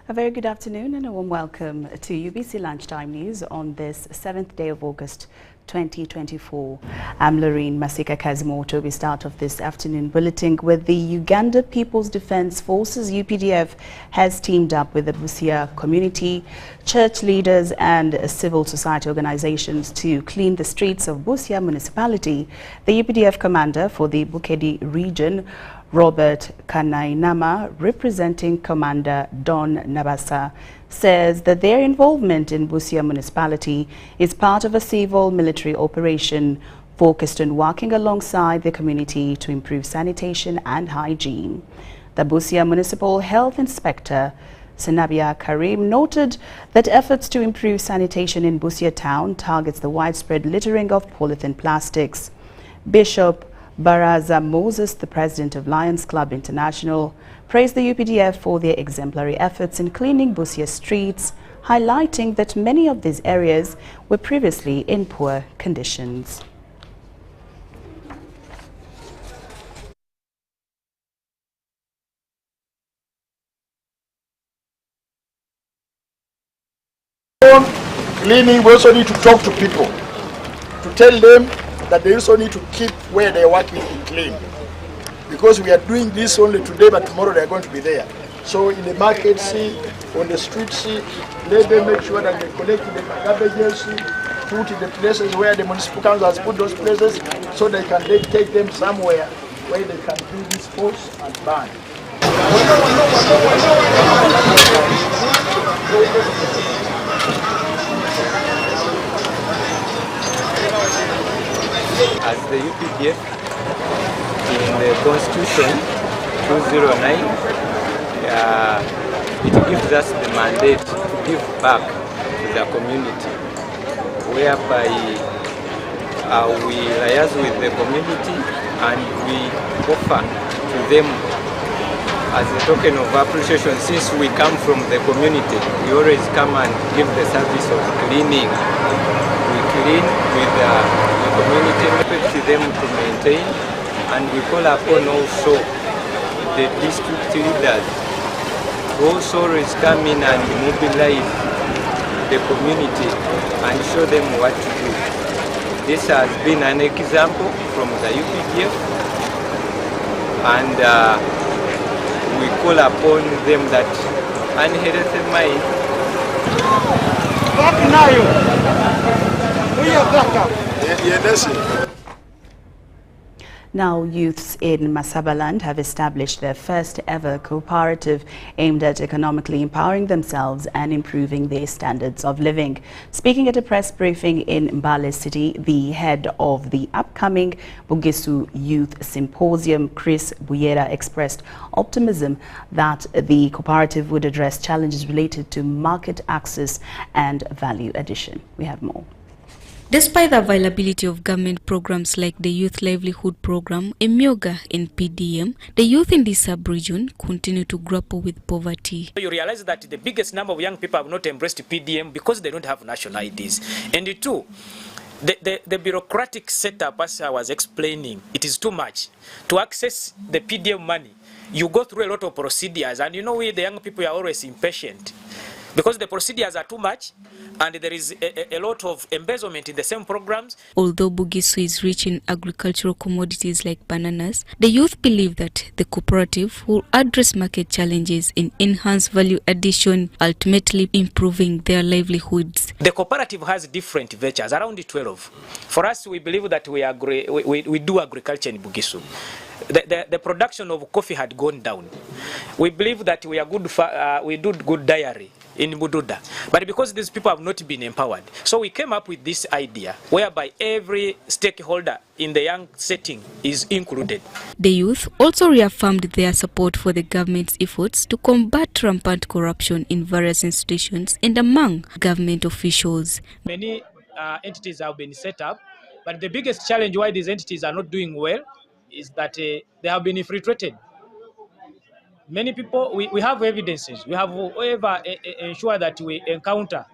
A very good afternoon and a warm welcome to UBC Lunchtime News on this 7th day of August 2024. I'm Lorraine Masika Kazimoto. We start off this afternoon bulletin with the Uganda People's Defense Forces UPDF has teamed up with the Busia community, church leaders and civil society organizations to clean the streets of Busia municipality. The UPDF commander for the Bukedi region, Robert Kanainama, representing Commander Don Nabasa, says that their involvement in Busia municipality is part of a civil military operation focused on working alongside the community to improve sanitation and hygiene. The Busia Municipal Health Inspector, Sanabia Karim, noted that efforts to improve sanitation in Busia town targets the widespread littering of polythene plastics. Bishop Baraza Moses, the president of Lions Club International, praised the UPDF for their exemplary efforts in cleaning Busia streets, highlighting that many of these areas were previously in poor conditions. Cleaning, we also need to talk to people, to tell them that they also need to keep where they're working clean. Because we are doing this only today, but tomorrow they're going to be there. So in the market, on the street, let them make sure that they collect the garbages, put in the places where the municipal council has put those places, so they can take them somewhere where they can do this force and burn. As the UPDF in the Constitution 209, it gives us the mandate to give back to the community, whereby we liaise with the community and we offer to them as a token of appreciation. Since we come from the community, we always come and give the service of cleaning. We clean with the community, to them to maintain, and we call upon also the district leaders to also come in and mobilize the community and show them what to do. This has been an example from the UPDF, and we call upon them that unhealthy mind. Now, youths in Masabaland have established their first ever cooperative aimed at economically empowering themselves and improving their standards of living. Speaking at a press briefing in Mbale City, the head of the upcoming Bugisu Youth Symposium, Chris Buyera, expressed optimism that the cooperative would address challenges related to market access and value addition. We have more. Despite the availability of government programs like the Youth Livelihood Program, Emyooga in PDM, the youth in this sub-region continue to grapple with poverty. You realize that the biggest number of young people have not embraced PDM because they don't have national IDs. And two, the bureaucratic setup, as I was explaining, it is too much. To access the PDM money, you go through a lot of procedures, and you know we, the young people, are always impatient because the procedures are too much. And there is a lot of embezzlement in the same programs. Although Bugisu is rich in agricultural commodities like bananas, the youth believe that the cooperative will address market challenges and enhance value addition, ultimately improving their livelihoods. The cooperative has different ventures, around 12. For us, we believe that we do agriculture in Bugisu. The production of coffee had gone down. We believe that we do good dairy in Bududa, but because these people have not been empowered, so we came up with this idea whereby every stakeholder in the young setting is included. The youth also reaffirmed their support for the government's efforts to combat rampant corruption in various institutions and among government officials. Many entities have been set up, but the biggest challenge why these entities are not doing well is that they have been infiltrated. Many people, we have evidences. We have ever ensure that we encounter,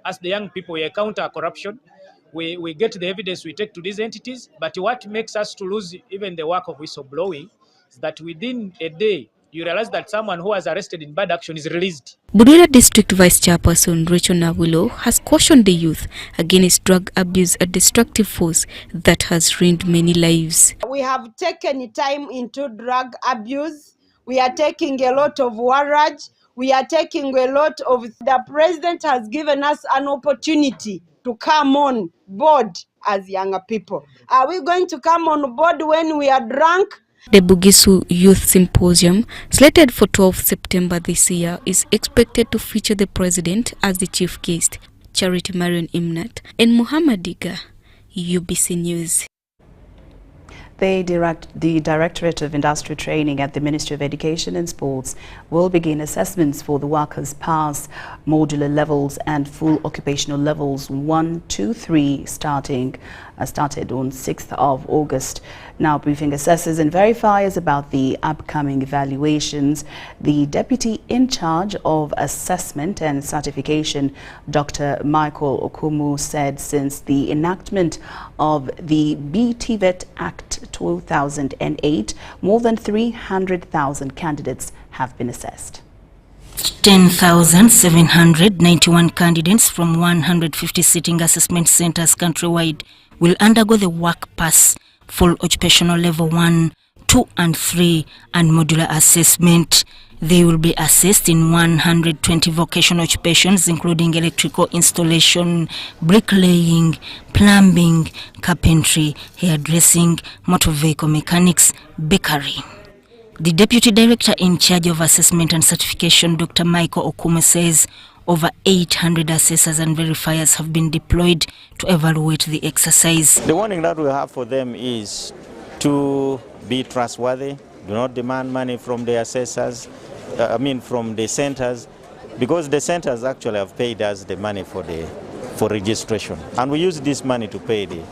as the young people, we encounter corruption. We get the evidence we take to these entities. But what makes us to lose even the work of whistleblowing is that within a day, you realize that someone who was arrested in bad action is released. Busia District Vice Chairperson Rachel Nawilo has cautioned the youth against drug abuse, a destructive force that has ruined many lives. We have taken time into drug abuse. We are taking a lot of warrage. We are taking a lot of... The president has given us an opportunity to come on board as younger people. Are we going to come on board when we are drunk? The Bugisu Youth Symposium, slated for 12th September this year, is expected to feature the president as the chief guest, Charity Marion Imnat, and Muhammad Diga, UBC News. The Directorate of Industrial Training at the Ministry of Education and Sports will begin assessments for the workers pass modular levels and full occupational levels 1, 2, 3 started on 6th of August. Now briefing assessors and verifiers about the upcoming evaluations, the Deputy in charge of Assessment and Certification, Dr. Michael Okumu, said since the enactment of the BTVET Act 2008, more than 300,000 candidates have been assessed. 10,791 candidates from 150 sitting assessment centers countrywide will undergo the work pass, full occupational level 1, 2 and 3 and modular assessment. They will be assessed in 120 vocational occupations including electrical installation, bricklaying, plumbing, carpentry, hairdressing, motor vehicle mechanics, bakery. The Deputy Director in charge of Assessment and Certification, Dr. Michael Okumu, says over 800 assessors and verifiers have been deployed to evaluate the exercise. The warning that we have for them is to be trustworthy, do not demand money from the assessors, from the centers, because the centers actually have paid us the money for registration, and we use this money to pay the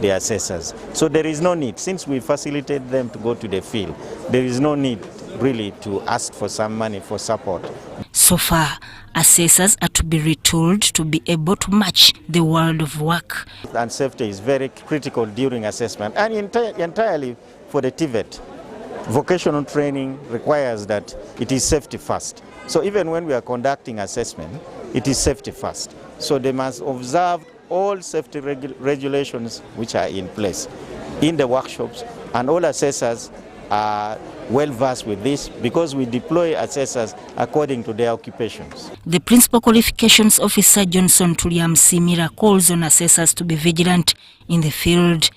assessors. So there is no need, since we facilitate them to go to the field, there is no need really to ask for some money for support. So far, assessors are to be retooled to be able to match the world of work. And safety is very critical during assessment, and entirely for the TVET. Vocational training requires that it is safety first. So even when we are conducting assessment, it is safety first. So they must observe all safety regulations which are in place in the workshops, and all assessors are well versed with this because we deploy assessors according to their occupations. The Principal Qualifications Officer Johnson Tuliam Simira calls on assessors to be vigilant in the field.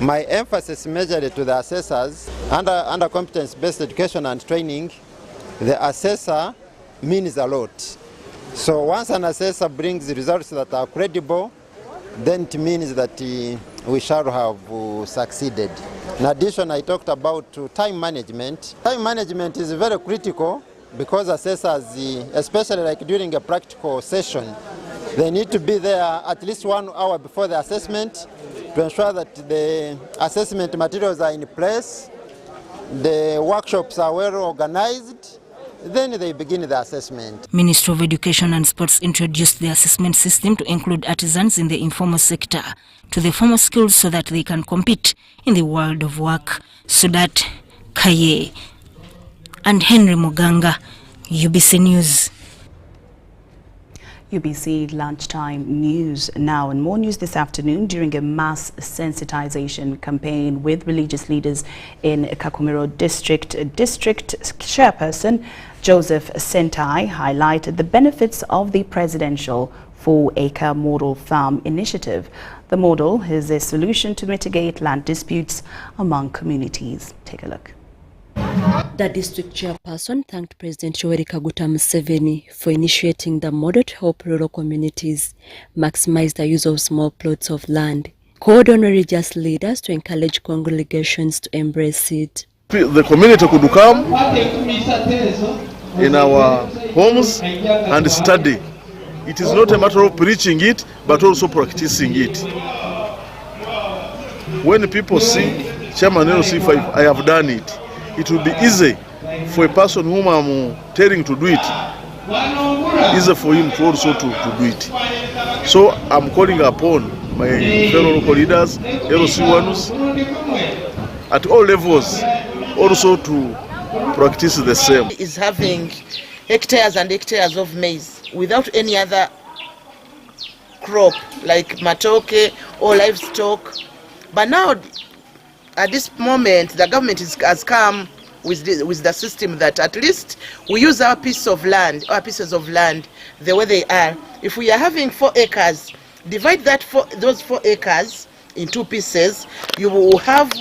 My emphasis majorly to the assessors under competence-based education and training, the assessor means a lot. So once an assessor brings results that are credible, then it means that we shall have succeeded. In addition, I talked about time management. Time management is very critical because assessors, especially like during a practical session, they need to be there at least 1 hour before the assessment to ensure that the assessment materials are in place, the workshops are well organized, then they begin the assessment. Ministry of Education and Sports introduced the assessment system to include artisans in the informal sector to the formal skills so that they can compete in the world of work. Sudat Kaye and Henry Muganga, UBC News. UBC Lunchtime News now, and more news this afternoon. During a mass sensitization campaign with religious leaders in Kakumiro District Chairperson Joseph Sentai highlighted the benefits of the presidential 4-acre model farm initiative. The model is a solution to mitigate land disputes among communities. Take a look. The district chairperson thanked President Yoweri Kaguta Museveni for initiating the model to help rural communities maximize the use of small plots of land. Called on religious leaders to encourage congregations to embrace it. The community could come in our homes and study. It is not a matter of preaching it, but also practicing it. When people see Chairman LC5, I have done it, it will be easy for a person whom I'm telling to do it, easy for him to also to do it. So I'm calling upon my fellow local leaders, LC1s, at all levels, also to practice the same. Is having hectares and hectares of maize without any other crop like matoke or livestock. But now, at this moment, the government has come with the system that at least we use our pieces of land the way they are. If we are having 4 acres, divide those 4 acres in 2 pieces. You will have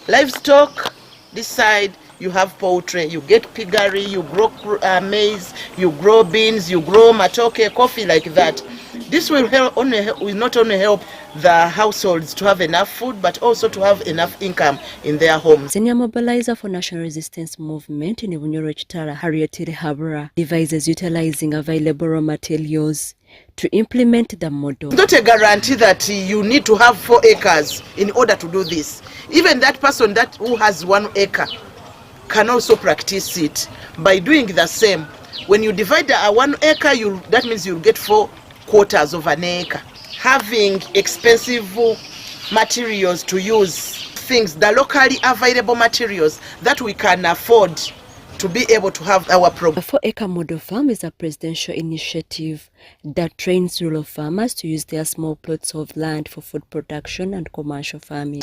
livestock this side, you have poultry, you get piggery, you grow maize, you grow beans, you grow matoke, coffee, like that. This will not only help the households to have enough food, but also to have enough income in their homes. Senior mobilizer for National Resistance Movement in Bunyoro Chitara, Harriet Habura, devises utilizing available raw materials to implement the model. It's not a guarantee that you need to have 4 acres in order to do this. Even that person who has 1 acre can also practice it by doing the same. When you divide a 1 acre, that means you'll get 4 quarters of an acre. Having expensive materials to use, the locally available materials that we can afford to be able to have our program. The 4-acre model farm is a presidential initiative that trains rural farmers to use their small plots of land for food production and commercial farming.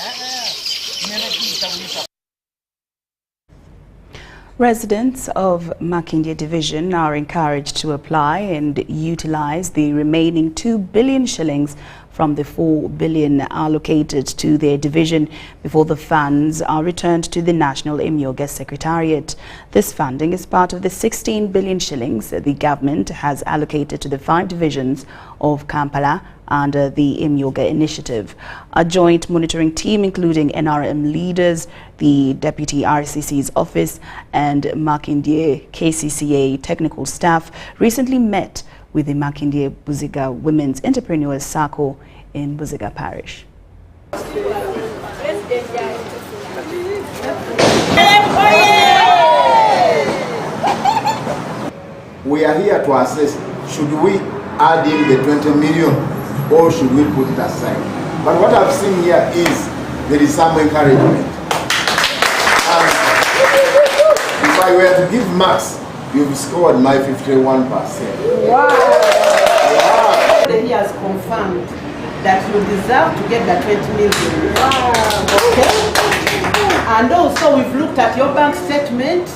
Residents of Makindye Division are encouraged to apply and utilize the remaining 2 billion shillings from the 4 billion allocated to their division before the funds are returned to the National Emyooga Secretariat. This funding is part of the 16 billion shillings the government has allocated to the 5 divisions of Kampala under the Emyooga initiative. A joint monitoring team including NRM leaders, the Deputy RCC's office and Makindye KCCA technical staff recently met with the Makindye Buziga Women's Entrepreneurs Circle in Buziga Parish. We are here to assess, should we add in the 20 million or should we put it aside? But what I've seen here is there is some encouragement. If I were to give marks, you've scored my 51%. Wow. He has confirmed that you deserve to get the 20 million. Wow. Okay. And also we've looked at your bank statement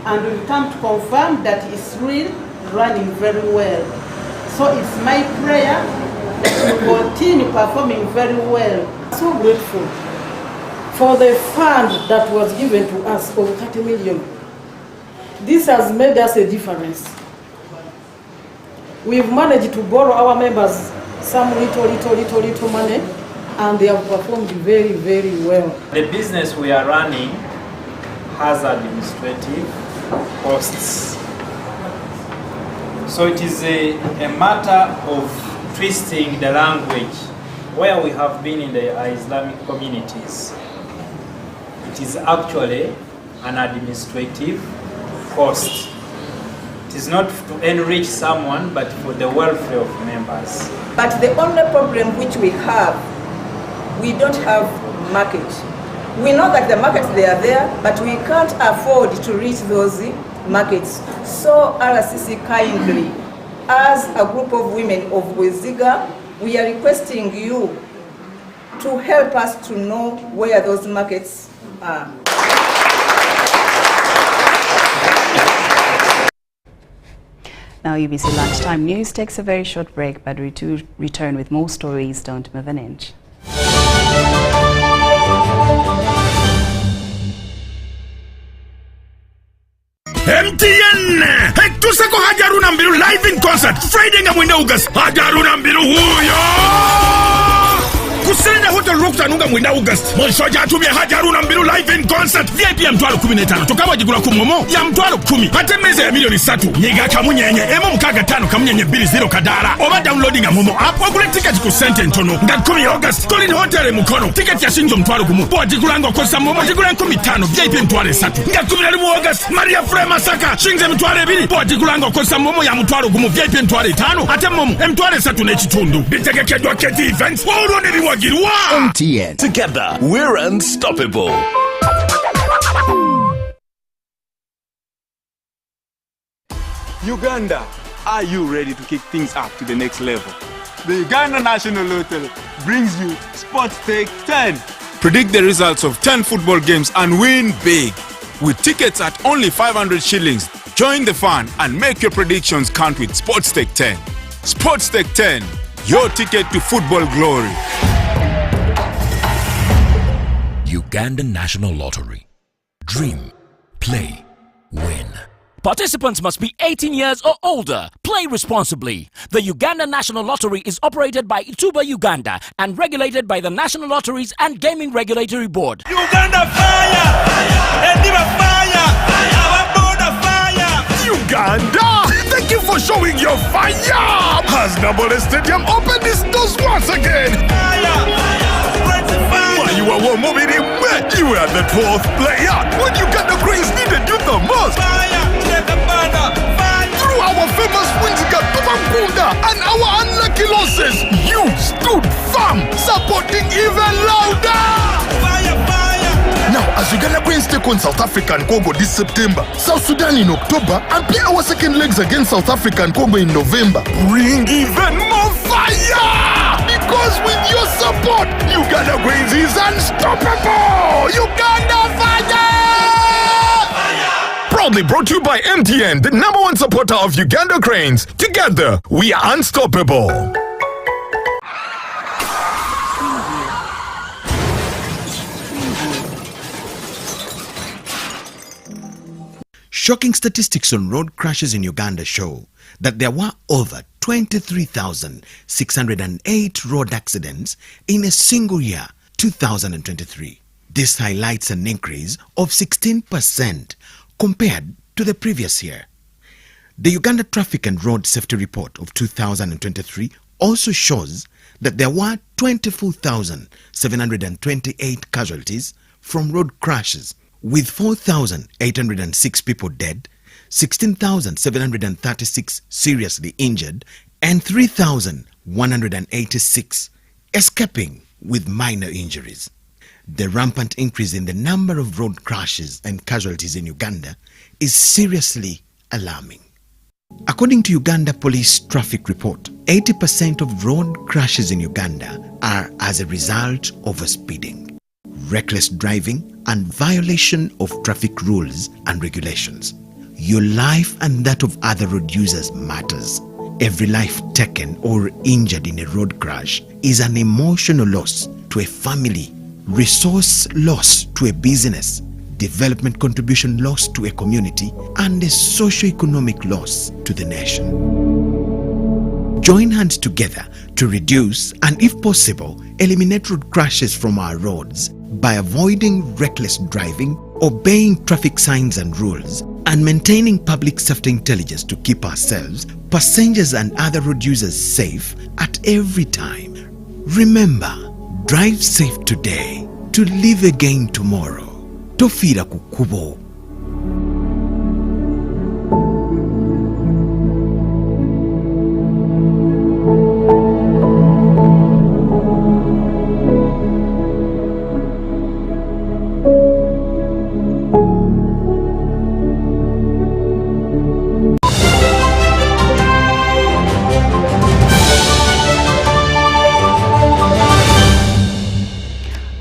and we've come to confirm that it's really running very well. So it's my prayer that you continue performing very well. So grateful for the fund that was given to us of 30 million. This has made us a difference. We've managed to borrow our members some little money, and they have performed very, very well. The business we are running has administrative costs. So it is a matter of twisting the language where we have been in the Islamic communities. It is actually an administrative cost. It is not to enrich someone, but for the welfare of members. But the only problem which we have, we don't have market. We know that the markets, they are there, but we can't afford to reach those markets. So RCC kindly, as a group of women of Buziga, we are requesting you to help us to know where those markets are. Now UBC Lunchtime News takes a very short break, but we do return with more stories. Don't move an inch. MTN tusako hajaruna mbiru live in concert Friday nga mwenda August hajaruna mbiru huyo kusenda hotel Rockta nunga mwenda August monshoja atumia hajaruna mbiru live in concert VIP ya mtwalo 15 tukaba jigula kumomo ya mtwalo 10 hatemeze ya milioni 3 nyiga kamunyenye emo mkaga 5 kamunyenye 20 kadara oba downloading ya momo app wagule ticket ku sente ntono nga 10 August tolini hotel mukono ticket ya shinjo mtwalo gumu bo jigulango kosa momo jigulan 15 VIP mtwalo 3 nga 10 August Maria Frema Saka shinje mtwalo 2 bo jigulango kosa momo ya mtwalo gumu VIP mtwalo 5 ate momo mtwalo 3 n'ekitundu bitegekedwa keti events olone biwagirwa MTN. Together, we're unstoppable. Uganda, are you ready to kick things up to the next level? The Uganda National Lottery brings you Sports Stake 10. Predict the results of 10 football games and win big. With tickets at only 500 shillings, join the fun and make your predictions count with Sports Stake 10. Sports Stake 10, your ticket to football glory. Uganda National Lottery. Dream, play, win. Participants must be 18 years or older. Play responsibly. The Uganda National Lottery is operated by Ituba Uganda and regulated by the National Lotteries and Gaming Regulatory Board. Uganda fire! Endiva fire! Ababoda fire! Uganda! Thank you for showing your fire! Has Nabole Stadium opened its doors once again? Fire! While you were moving in wet, you were the 12th player. When Uganda Cranes needed you the most. Fire! Through our famous wins and our unlucky losses, you stood firm, supporting even louder. Fire, fire. Now, as Uganda Cranes take on South Africa and Congo this September, South Sudan in October, and play our second legs against South Africa and Congo in November, bring even more fire! Because with your support, Uganda Cranes is unstoppable! Uganda fire! Proudly brought to you by MTN, the #1 supporter of Uganda Cranes. Together, we are unstoppable. Shocking statistics on road crashes in Uganda show that there were over 23,608 road accidents in a single year, 2023. This highlights an increase of 16% compared to the previous year. The Uganda Traffic and Road Safety Report of 2023 also shows that there were 24,728 casualties from road crashes, with 4,806 people dead, 16,736 seriously injured, and 3,186 escaping with minor injuries. The rampant increase in the number of road crashes and casualties in Uganda is seriously alarming. According to Uganda Police Traffic Report, 80% of road crashes in Uganda are as a result of overspeeding, reckless driving, and violation of traffic rules and regulations. Your life and that of other road users matters. Every life taken or injured in a road crash is an emotional loss to a family, resource loss to a business, development contribution loss to a community, and a socio-economic loss to the nation. Join hands together to reduce and, if possible, eliminate road crashes from our roads by avoiding reckless driving, obeying traffic signs and rules, and maintaining public safety intelligence to keep ourselves, passengers and other road users safe at every time. Remember, drive safe today to live again tomorrow. Tofira kukubo.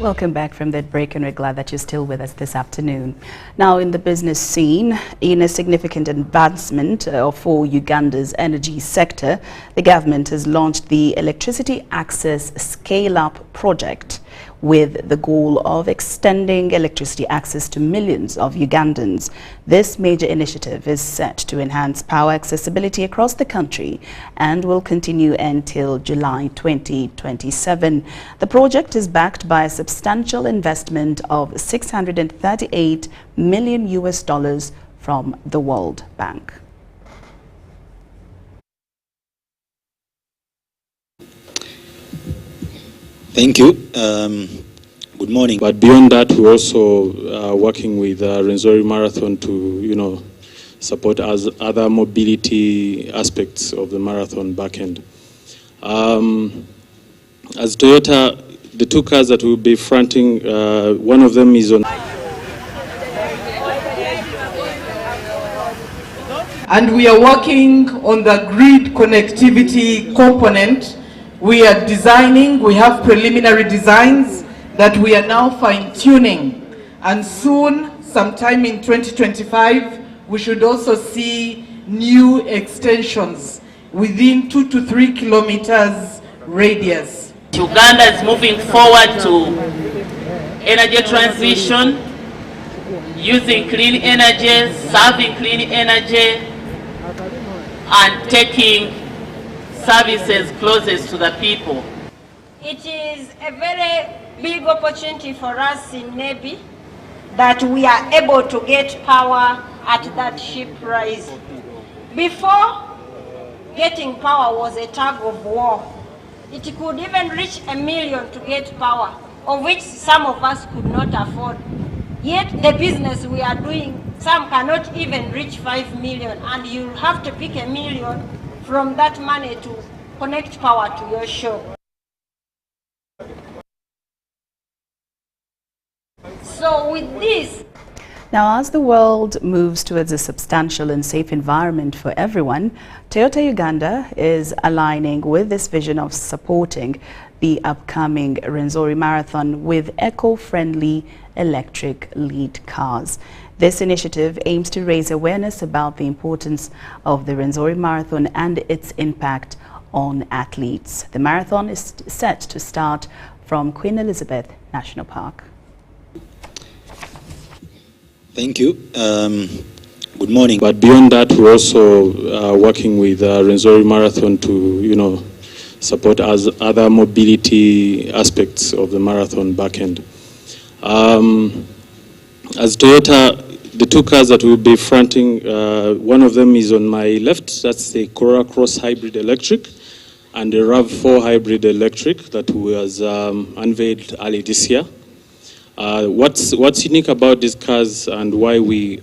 Welcome back from that break, and we're glad that you're still with us this afternoon. Now, in the business scene, in a significant advancement for Uganda's energy sector, the government has launched the Electricity Access Scale-Up project with the goal of extending electricity access to millions of Ugandans. This major initiative is set to enhance power accessibility across the country and will continue until July 2027. The project is backed by a substantial investment of $638 million from the World Bank. Thank you. Good morning. But beyond that, we're also working with Rwenzori Marathon to, support other mobility aspects of the marathon backend. As Toyota, the two cars that we'll be fronting, one of them is on. And we are working on the grid connectivity component. We are designing, we have preliminary designs that we are now fine-tuning. And soon, sometime in 2025, we should also see new extensions within 2 to 3 kilometers radius. Uganda is moving forward to energy transition, using clean energy, serving clean energy, and taking services closest to the people. It is a very big opportunity for us in Navy that we are able to get power at that cheap price. Before, getting power was a tug of war. It could even reach $1 million to get power, of which some of us could not afford. Yet the business we are doing, some cannot even reach 5 million, and you have to pick $1 million from that money to connect power to your shop. So with this, now, as the world moves towards a substantial and safe environment for everyone, Toyota Uganda is aligning with this vision of supporting the upcoming Rwenzori Marathon with eco-friendly electric lead cars. This initiative aims to raise awareness about the importance of the Rwenzori Marathon and its impact on athletes. The marathon is set to start from Queen Elizabeth National Park. Thank you. Good morning. But beyond that, we're also working with Rwenzori Marathon to, support other mobility aspects of the marathon backend. As Toyota, the two cars that we'll be fronting, one of them is on my left. That's the Corolla Cross Hybrid Electric, and the RAV4 Hybrid Electric that was unveiled early this year. What's unique about these cars and why we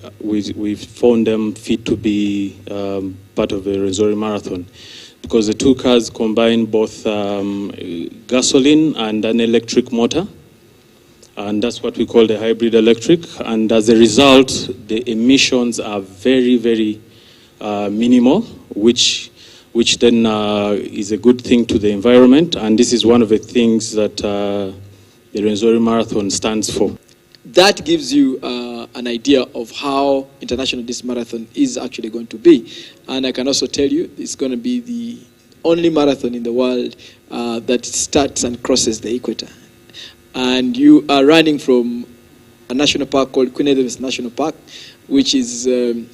found them fit to be part of the Rwenzori Marathon? Because the two cars combine both gasoline and an electric motor, and that's what we call the hybrid electric. And as a result, the emissions are very, very minimal, which then is a good thing to the environment. And this is one of the things that the Rwenzori Marathon stands for. That gives you an idea of how international this marathon is actually going to be. And I can also tell you it's going to be the only marathon in the world that starts and crosses the equator. And you are running from a national park called Queen Elizabeth National Park, which is,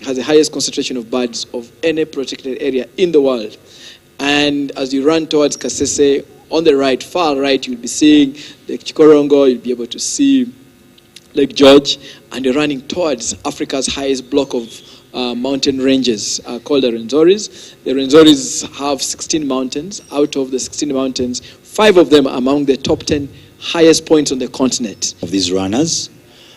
has the highest concentration of birds of any protected area in the world. And as you run towards Kasese, on the right, far right, you'll be seeing Lake Chikorongo, you'll be able to see Lake George, and you're running towards Africa's highest block of mountain ranges called the Rwenzoris. The Rwenzoris have 16 mountains. Out of the 16 mountains, 5 of them are among the top 10 highest points on the continent. Of these runners,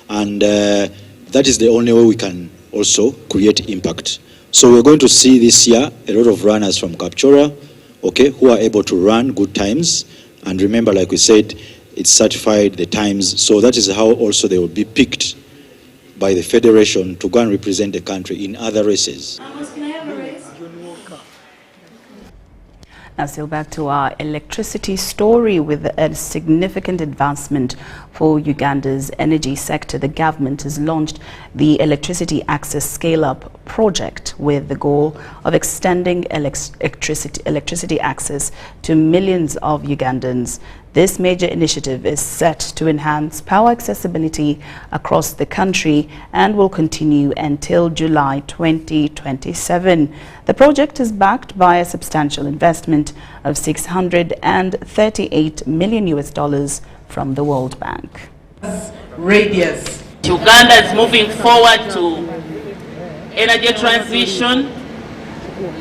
and that is the only way we can also create impact. So we're going to see this year a lot of runners from Kapchora, who are able to run good times. And remember, like we said, it's certified, the times. So that is how also they will be picked by the federation to go and represent the country in other races. Now still back to our electricity story. With a significant advancement for Uganda's energy sector, the government has launched the Electricity Access Scale-Up project with the goal of extending electricity access to millions of Ugandans. This major initiative is set to enhance power accessibility across the country and will continue until July 2027. The project is backed by a substantial investment of $638 million from the World Bank. Radius. Uganda is moving forward to energy transition,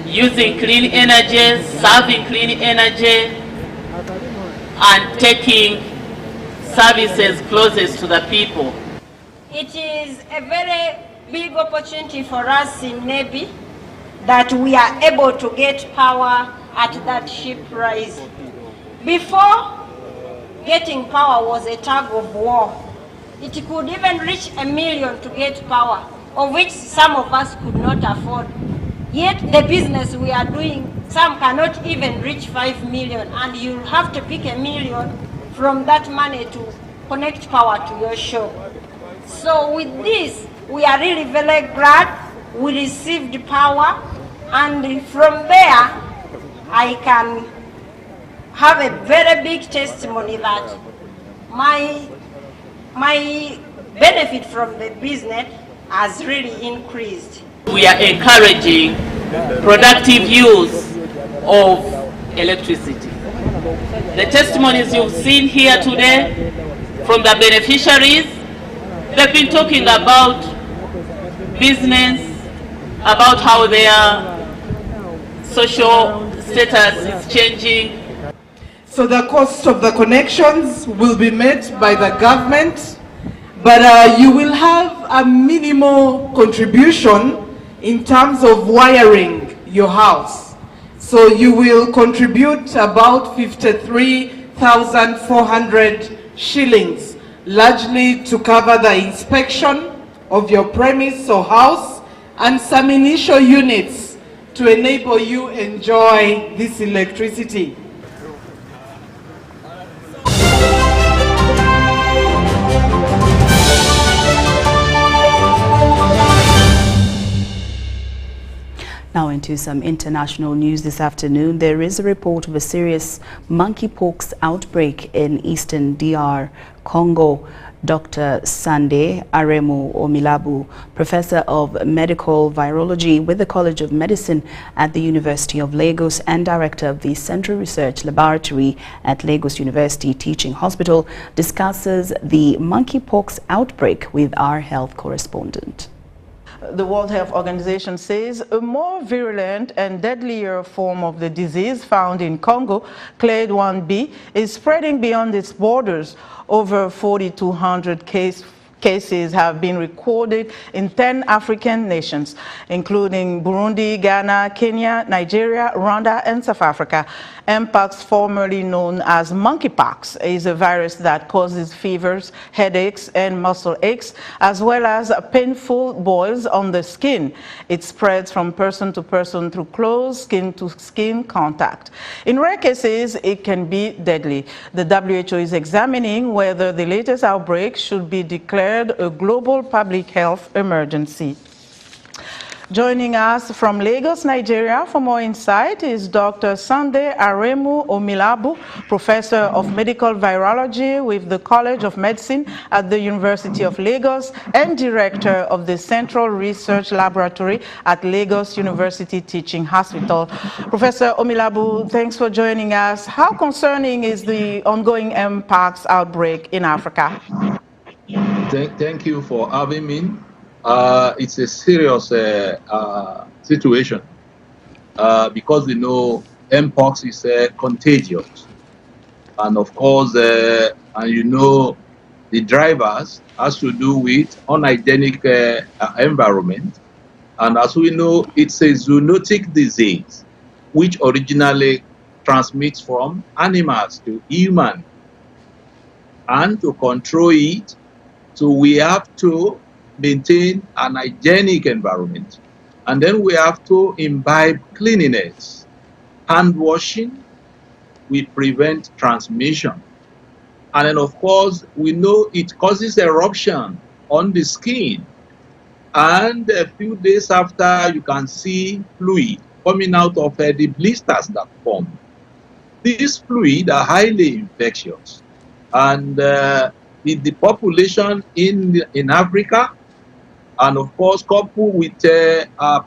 using clean energy, serving clean energy, and taking services closest to the people. it is a very big opportunity for us in Navy that we are able to get power at that cheap price. Before, getting power was a tug of war. It could even reach $1 million to get power, of which some of us could not afford. Yet the business we are doing, some cannot even reach 5 million, and you have to pick $1 million from that money to connect power to your shop. So with this, we are really very glad we received power, and from there, I can have a very big testimony that my benefit from the business has really increased. We are encouraging productive use of electricity. The testimonies you've seen here today from the beneficiaries, they've been talking about business, about how their social status is changing. So the cost of the connections will be met by the government, but you will have a minimal contribution in terms of wiring your house. So you will contribute about 53,400 shillings, largely to cover the inspection of your premise or house and some initial units to enable you enjoy this electricity. Now into some international news this afternoon. There is a report of a serious monkeypox outbreak in eastern DR Congo. Dr. Sunday Aremu Omilabu, Professor of Medical Virology with the College of Medicine at the University of Lagos and Director of the Central Research Laboratory at Lagos University Teaching Hospital, discusses the monkeypox outbreak with our health correspondent. The World Health Organization says a more virulent and deadlier form of the disease found in Congo, Clade 1b, is spreading beyond its borders. Over 4,200 cases have been recorded in 10 African nations, including Burundi, Ghana, Kenya, Nigeria, Rwanda, and South Africa. Mpox, formerly known as monkeypox, is a virus that causes fevers, headaches, and muscle aches, as well as painful boils on the skin. It spreads from person to person through close skin-to-skin contact. In rare cases, it can be deadly. The WHO is examining whether the latest outbreak should be declared a global public health emergency. Joining us from Lagos, Nigeria for more insight is Dr. Sunday Aremu Omilabu, Professor of Medical Virology with the College of Medicine at the University of Lagos and Director of the Central Research Laboratory at Lagos University Teaching Hospital. Professor Omilabu, thanks for joining us. How concerning is the ongoing Mpox outbreak in Africa? Thank you for having me. It's a serious situation because we know Mpox is contagious, and of course, and you know, the drivers has to do with unhygienic environment, and as we know, it's a zoonotic disease which originally transmits from animals to human, and to control it, so we have to maintain an hygienic environment, and then we have to imbibe cleanliness. Hand washing will prevent transmission, and then of course we know it causes eruption on the skin, and a few days after you can see fluid coming out of the blisters that form. These fluids are highly infectious, and the population in Africa, and of course coupled with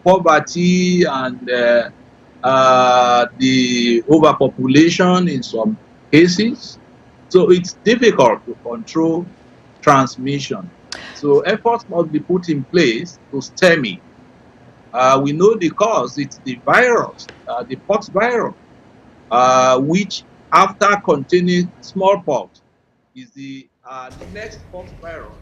poverty and the overpopulation in some cases, so it's difficult to control transmission. So efforts must be put in place to stem it. We know the cause, it's the virus, the pox virus, which after containing smallpox is the next pox virus.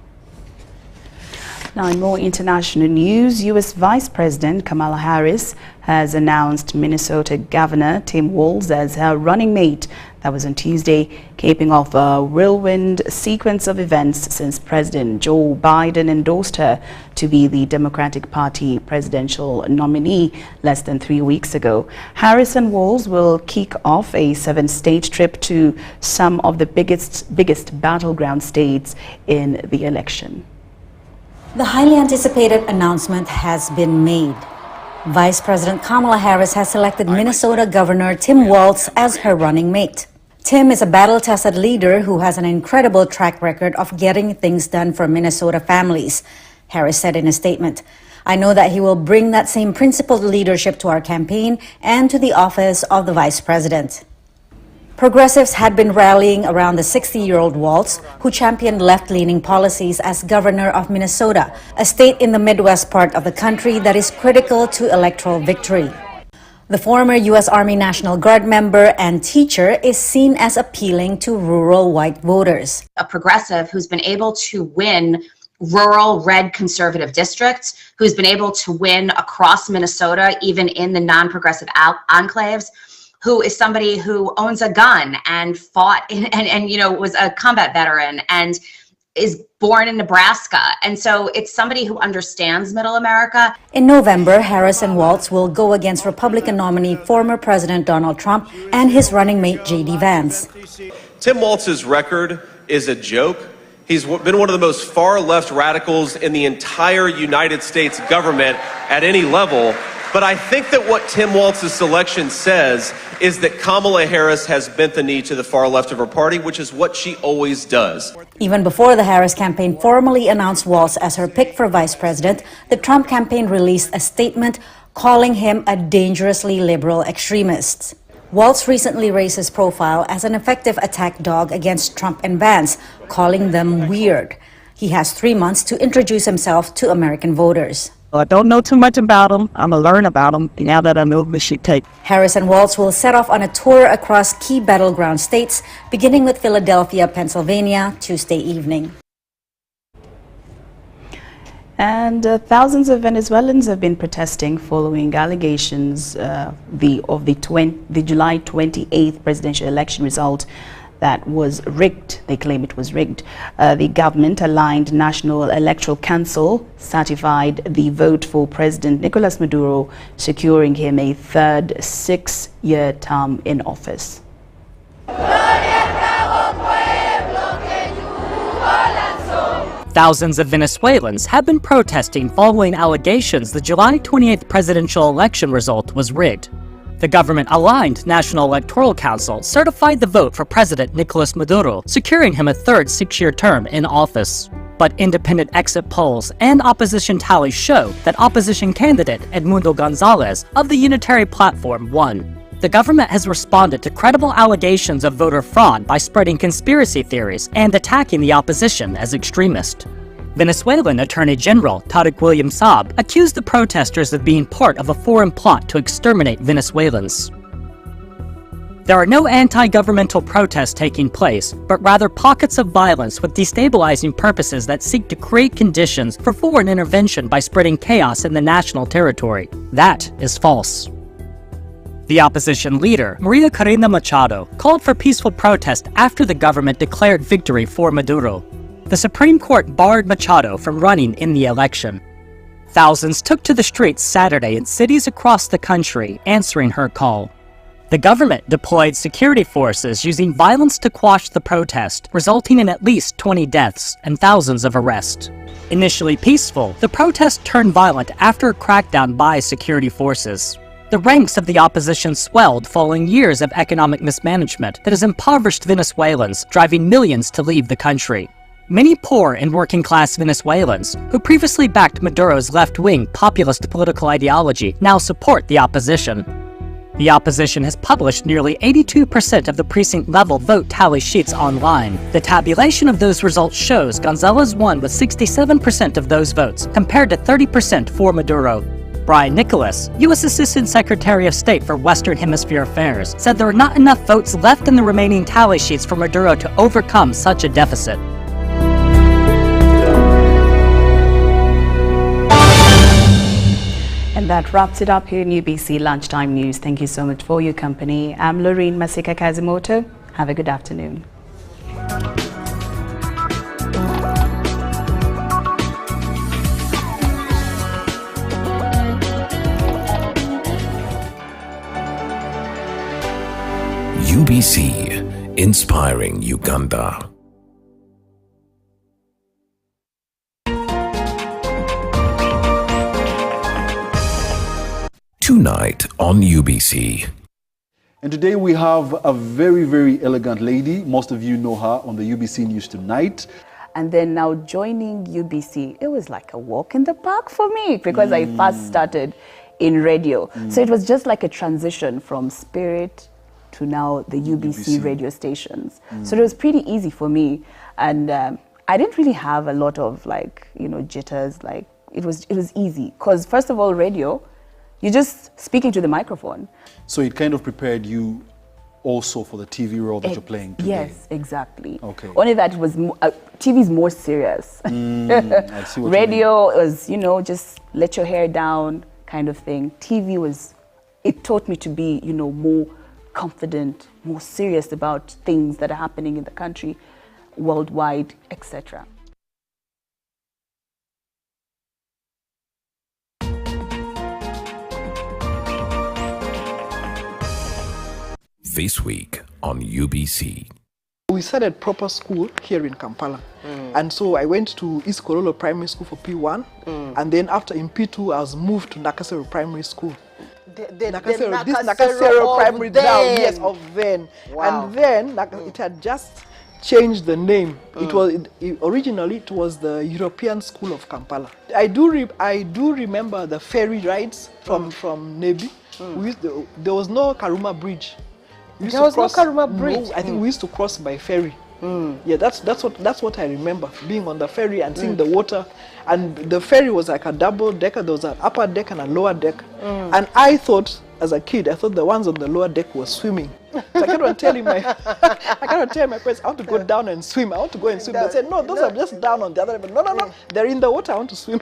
Now, in more international news, U.S. Vice President Kamala Harris has announced Minnesota Governor Tim Walz as her running mate. That was on Tuesday, capping off a whirlwind sequence of events since President Joe Biden endorsed her to be the Democratic Party presidential nominee less than 3 weeks ago. Harris and Walz will kick off a 7-state trip to some of the biggest battleground states in the election. The highly anticipated announcement has been made. Vice President Kamala Harris has selected Minnesota Governor Tim Walz as her running mate. Tim is a battle-tested leader who has an incredible track record of getting things done for Minnesota families, Harris said in a statement. I know that he will bring that same principled leadership to our campaign and to the office of the Vice President. Progressives had been rallying around the 60-year-old Walz, who championed left-leaning policies as governor of Minnesota, a state in the Midwest part of the country that is critical to electoral victory. The former U.S. Army National Guard member and teacher is seen as appealing to rural white voters. A progressive who's been able to win rural red conservative districts, who's been able to win across Minnesota, even in the non-progressive enclaves, who is somebody who owns a gun and fought and you know, was a combat veteran and is born in Nebraska. And so it's somebody who understands Middle America. In November, Harris and Walz will go against Republican nominee former President Donald Trump and his running mate J.D. Vance. Tim Walz's record is a joke. He's been one of the most far-left radicals in the entire United States government at any level. But I think that what Tim Walz's selection says is that Kamala Harris has bent the knee to the far left of her party, which is what she always does. Even before the Harris campaign formally announced Walz as her pick for vice president, the Trump campaign released a statement calling him a dangerously liberal extremist. Walz recently raised his profile as an effective attack dog against Trump and Vance, calling them weird. He has 3 months to introduce himself to American voters. I don't know too much about him. I'm going to learn about him now that I know what she takes. Harris and Walz will set off on a tour across key battleground states, beginning with Philadelphia, Pennsylvania, Tuesday evening. And thousands of Venezuelans have been protesting following allegations of the July 28th presidential election result that was rigged. They claim it was rigged. The government-aligned National Electoral Council certified the vote for President Nicolas Maduro, securing him a third 6-year term in office. Thousands of Venezuelans have been protesting following allegations the July 28th presidential election result was rigged. The government-aligned National Electoral Council certified the vote for President Nicolas Maduro, securing him a third 6-year term in office. But independent exit polls and opposition tallies show that opposition candidate Edmundo Gonzalez of the Unitary Platform won. The government has responded to credible allegations of voter fraud by spreading conspiracy theories and attacking the opposition as extremist. Venezuelan Attorney General Tariq William Saab accused the protesters of being part of a foreign plot to exterminate Venezuelans. There are no anti-governmental protests taking place, but rather pockets of violence with destabilizing purposes that seek to create conditions for foreign intervention by spreading chaos in the national territory. That is false. The opposition leader, Maria Corina Machado, called for peaceful protest after the government declared victory for Maduro. The Supreme Court barred Machado from running in the election. Thousands took to the streets Saturday in cities across the country, answering her call. The government deployed security forces using violence to quash the protest, resulting in at least 20 deaths and thousands of arrests. Initially peaceful, the protest turned violent after a crackdown by security forces. The ranks of the opposition swelled following years of economic mismanagement that has impoverished Venezuelans, driving millions to leave the country. Many poor and working-class Venezuelans, who previously backed Maduro's left-wing populist political ideology, now support the opposition. The opposition has published nearly 82% of the precinct-level vote tally sheets online. The tabulation of those results shows Gonzalez won with 67% of those votes, compared to 30% for Maduro. Brian Nicholas, U.S. Assistant Secretary of State for Western Hemisphere Affairs, said there are not enough votes left in the remaining tally sheets for Maduro to overcome such a deficit. And that wraps it up here in UBC Lunchtime News. Thank you so much for your company. I'm Lorraine Masika Kazimoto. Have a good afternoon. UBC, inspiring Uganda. Tonight on UBC. And today we have a very, very elegant lady. Most of you know her on the UBC News Tonight. And then now joining UBC, it was like a walk in the park for me because I first started in radio. So it was just like a transition from Spirit to now the UBC radio stations. So it was pretty easy for me. And I didn't really have a lot of jitters. Like it was easy because first of all, radio, you're just speaking to the microphone. So it kind of prepared you also for the TV role that you're playing today. Yes, exactly. Okay. Only that it was TV is more serious. I see what Radio was, just let your hair down kind of thing. TV it taught me to be, more confident, more serious about things that are happening in the country, worldwide, etc. This week on UBC. We started proper school here in Kampala. And so I went to East Kololo Primary School for P1. And then after in P2, I was moved to Nakasero Primary School. Nakasero Primary down, yes, of then. Wow. And then it had just changed the name. Originally it was the European School of Kampala. I do remember the ferry rides from Nebi. There was no Karuma Bridge. There was no Karuma Bridge. No, I think we used to cross by ferry. Yeah, that's what I remember, being on the ferry and seeing the water. And the ferry was like a double decker. There was an upper deck and a lower deck. And I thought, as a kid, the ones on the lower deck were swimming. So I kept on telling my parents, I want to go down and swim. I want to go and swim. They said, no, those are just down on the other end. No, they're in the water. I want to swim.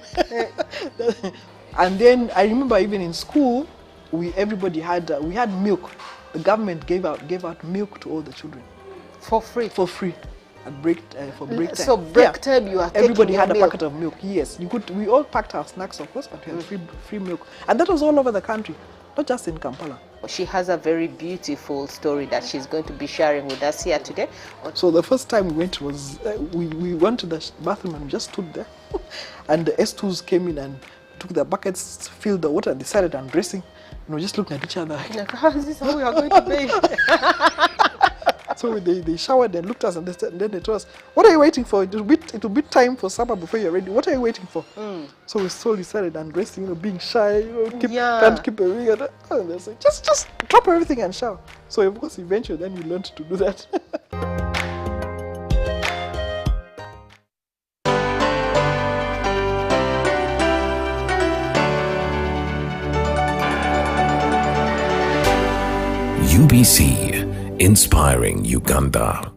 And then I remember even in school, we had milk. The government gave out milk to all the children. For free? For free. At break time. So break time you are taking everybody had a milk. packet of milk, yes. We all packed our snacks, of course, but we had free milk. And that was all over the country, not just in Kampala. She has a very beautiful story that she's going to be sharing with us here today. So the first time we went was, we went to the bathroom and we just stood there. And the S2s came in and took the buckets, filled the water, and they started undressing. And we just looking at each other like, how is this how we are going to bathe? So they showered and looked at us, and then they told us, what are you waiting for? It will be time for supper before you're ready. What are you waiting for? So we slowly started undressing, being shy, can't keep a ring. And they said, just drop everything and shower. So of course, eventually then we learned to do that. UBC, inspiring Uganda.